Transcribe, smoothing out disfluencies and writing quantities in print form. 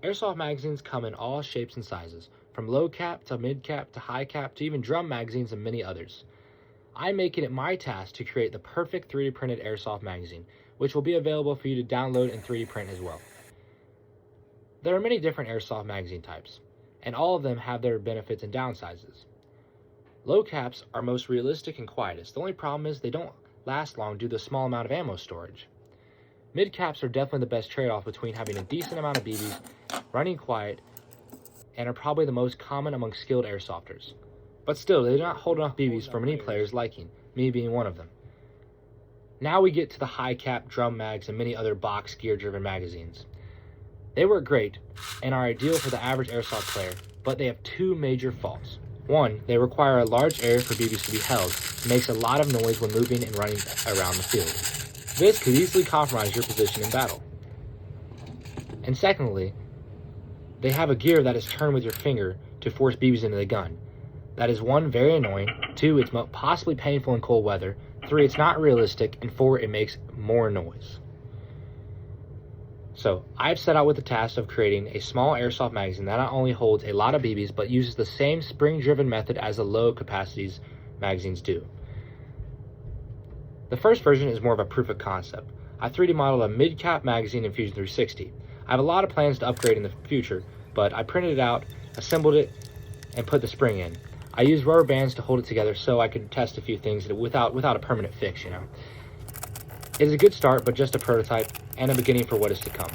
Airsoft magazines come in all shapes and sizes, from low cap to mid cap to high cap to even drum magazines and many others. I'm making it my task to create the perfect 3D printed airsoft magazine, which will be available for you to download and 3D print as well. There are many different airsoft magazine types, and all of them have their benefits and downsides. Low caps are most realistic and quietest. The only problem is they don't last long due to the small amount of ammo storage. Mid caps are definitely the best trade-off between having a decent amount of BBs, running quiet, and are probably the most common among skilled airsofters. But still, they do not hold enough BBs for many players' liking, me being one of them. Now we get to the high cap drum mags and many other box gear driven magazines. They work great and are ideal for the average airsoft player, but they have two major faults. One, they require a large area for BBs to be held and makes a lot of noise when moving and running around the field. This could easily compromise your position in battle. And secondly, they have a gear that is turned with your finger to force BBs into the gun. That is one, very annoying, two, it's possibly painful in cold weather, three, it's not realistic, and four, it makes more noise. So, I've set out with the task of creating a small airsoft magazine that not only holds a lot of BBs, but uses the same spring-driven method as the low-capacities magazines do. The first version is more of a proof of concept. I 3D modeled a mid-cap magazine in Fusion 360. I have a lot of plans to upgrade in the future, but I printed it out, assembled it, and put the spring in. I used rubber bands to hold it together so I could test a few things without a permanent fix, It is a good start, but just a prototype and a beginning for what is to come.